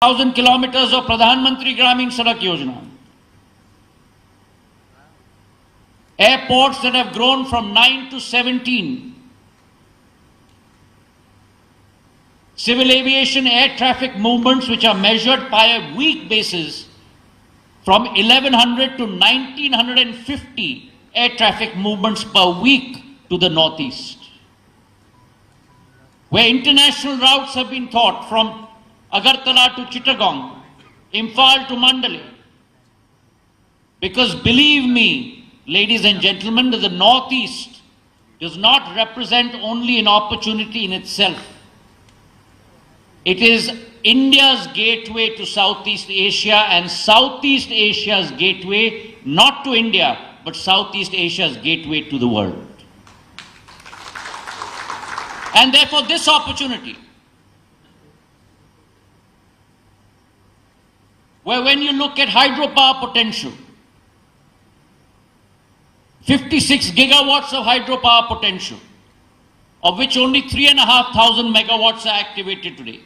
1,000 kilometers of Pradhan Mantri Gramin Sadak Yojana. Airports that have grown from 9 to 17. Civil aviation air traffic movements which are measured by a week basis from 1100 to 1950 air traffic movements per week to the northeast. Where international routes have been thought from Agartala to Chittagong, Imphal to Mandalay. Because believe me, ladies and gentlemen, that the Northeast does not represent only an opportunity in itself. It is India's gateway to Southeast Asia and Southeast Asia's gateway, not to India, but Southeast Asia's gateway to the world. And therefore this opportunity, where when you look at hydropower potential, 56 gigawatts of hydropower potential, of which only 3,500 megawatts are activated today.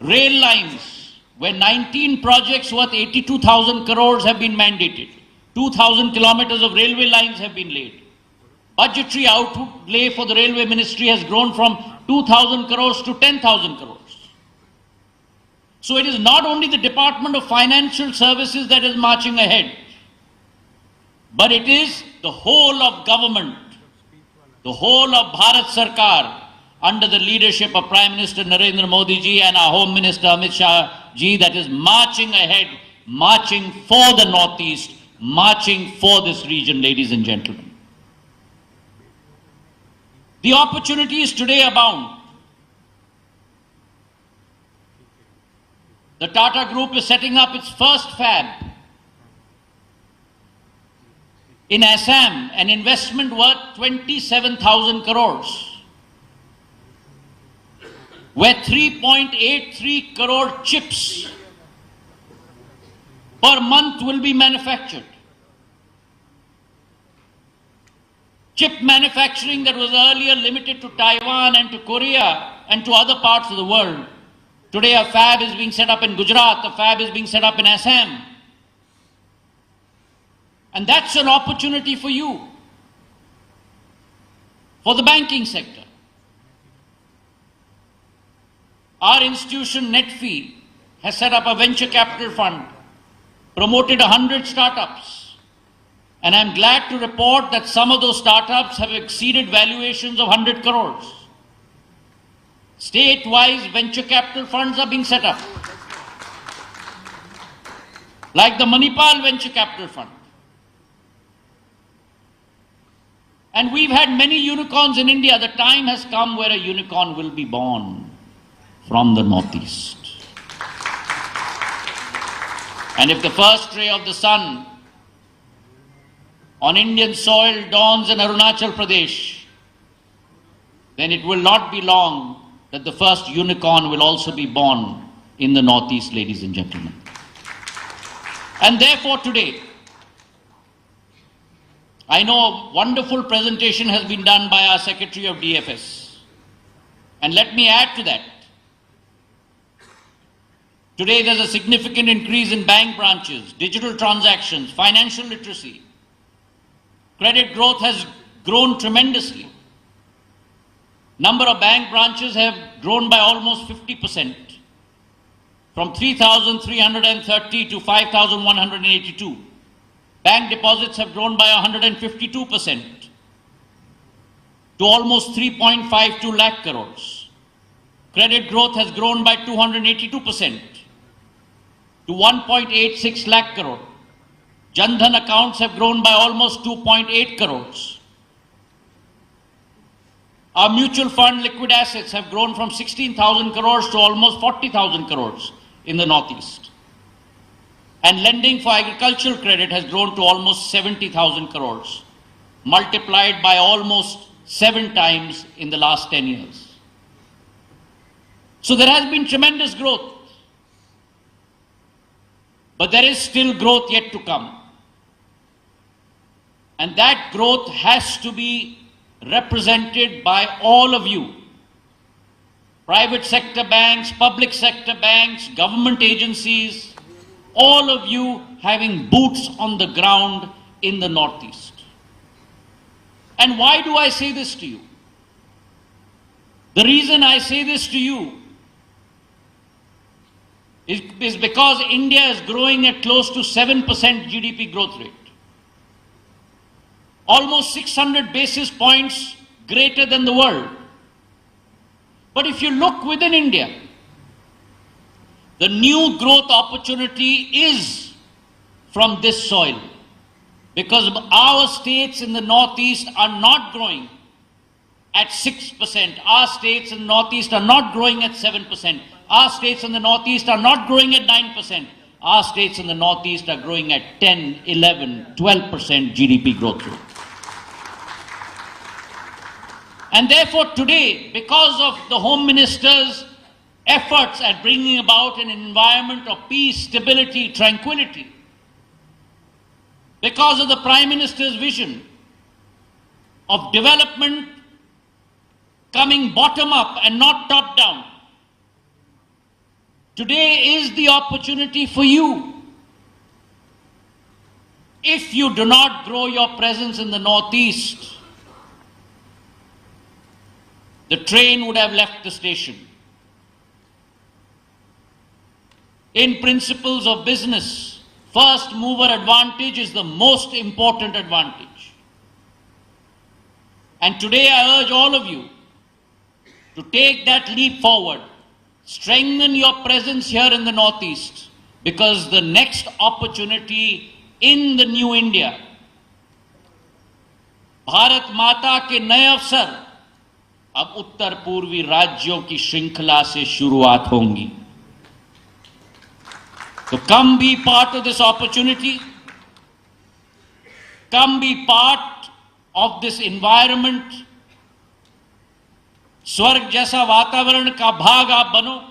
Rail lines, where 19 projects worth 82,000 crores have been mandated. 2,000 kilometers of railway lines have been laid. Budgetary outlay for the railway ministry has grown from 2,000 crores to 10,000 crores. So it is not only the Department of Financial Services that is marching ahead, but it is the whole of government, the whole of Bharat Sarkar, under the leadership of Prime Minister Narendra Modi ji and our Home Minister Amit Shah ji, that is marching ahead, marching for the Northeast, marching for this region, ladies and gentlemen. The opportunities today abound. The Tata Group is setting up its first fab in Assam, an investment worth 27,000 crores, where 3.83 crore chips per month will be manufactured. Chip manufacturing that was earlier limited to Taiwan and to Korea and to other parts of the world, today a fab is being set up in Gujarat, a fab is being set up in Assam. And that's an opportunity for you, for the banking sector. Our institution, Netfee, has set up a venture capital fund, promoted 100 startups. And I'm glad to report that some of those startups have exceeded valuations of 100 crores. State-wise venture capital funds are being set up, like the Manipal Venture Capital Fund. And we've had many unicorns in India. The time has come where a unicorn will be born from the Northeast. And if the first ray of the sun on Indian soil dawns in Arunachal Pradesh, then it will not be long that the first unicorn will also be born in the Northeast, ladies and gentlemen. And therefore today, I know a wonderful presentation has been done by our Secretary of DFS. And let me add to that. Today there's a significant increase in bank branches, digital transactions, financial literacy. Credit growth has grown tremendously. Number of bank branches have grown by almost 50%, from 3,330 to 5,182. Bank deposits have grown by 152% to almost 3.52 lakh crores. Credit growth has grown by 282% to 1.86 lakh crore. Jan Dhan accounts have grown by almost 2.8 crores. Our mutual fund liquid assets have grown from 16,000 crores to almost 40,000 crores in the Northeast. And lending for agricultural credit has grown to almost 70,000 crores, multiplied by almost 7 times in the last 10 years. So there has been tremendous growth. But there is still growth yet to come. And that growth has to be represented by all of you private sector banks, public sector banks, government agencies, all of you having boots on the ground in the Northeast. And why do I say this to you? The reason I say this to you is because India is growing at close to 7% GDP growth rate. Almost 600 basis points greater than the world. But if you look within India, the new growth opportunity is from this soil. Because our states in the Northeast are not growing at 6%. Our states in the Northeast are not growing at 7%. Our states in the Northeast are not growing at 9%. Our states in the Northeast are growing at 10, 11, 12% GDP growth rate. And therefore today, because of the Home Minister's efforts at bringing about an environment of peace, stability, tranquility, because of the Prime Minister's vision of development coming bottom up and not top down, today is the opportunity for you. If you do not grow your presence in the Northeast, the train would have left the station. In principles of business, first mover advantage is the most important advantage. And today I urge all of you to take that leap forward, strengthen your presence here in the Northeast, because the next opportunity in the new India, Bharat Mata के नए अवसर अब उत्तर पूर्वी राज्यों की श्रृंखला से शुरुआत होंगी. So come be part of this opportunity. Come be part of this environment. स्वर्ग जैसा वातावरण का भाग आप बनो.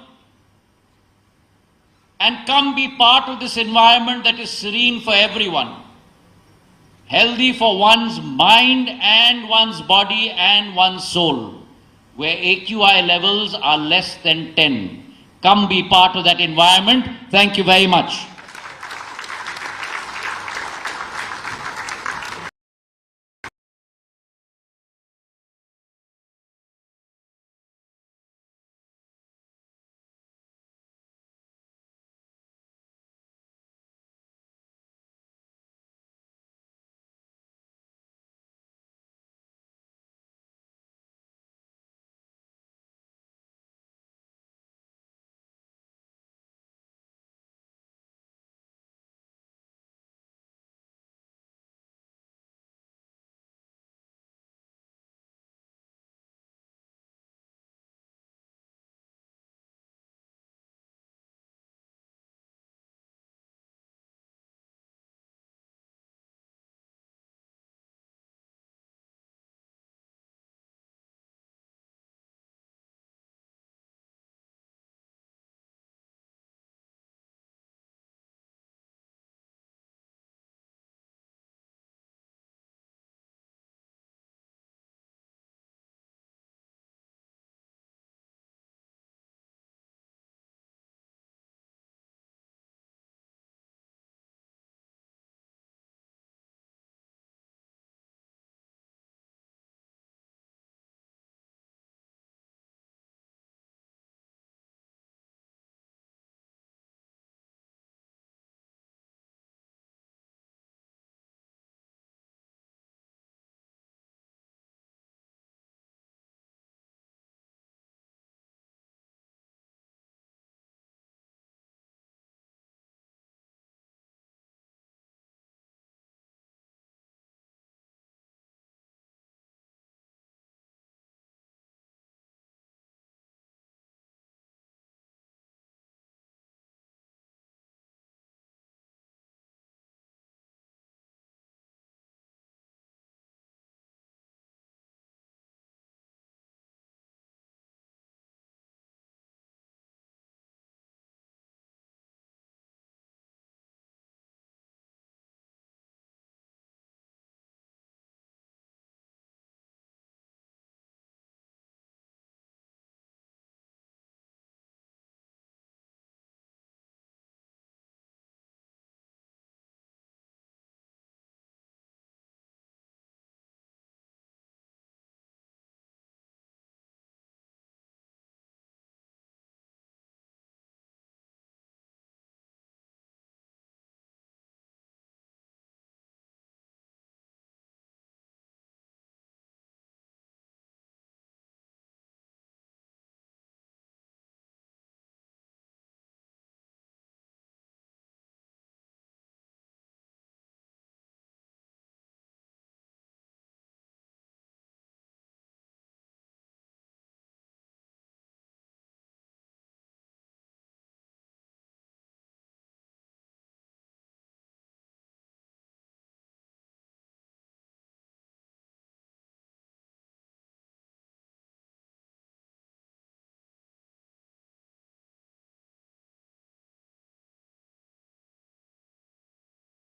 And come be part of this environment that is serene for everyone. Healthy for one's mind and one's body and one's soul, where AQI levels are less than 10. Come be part of that environment. Thank you very much.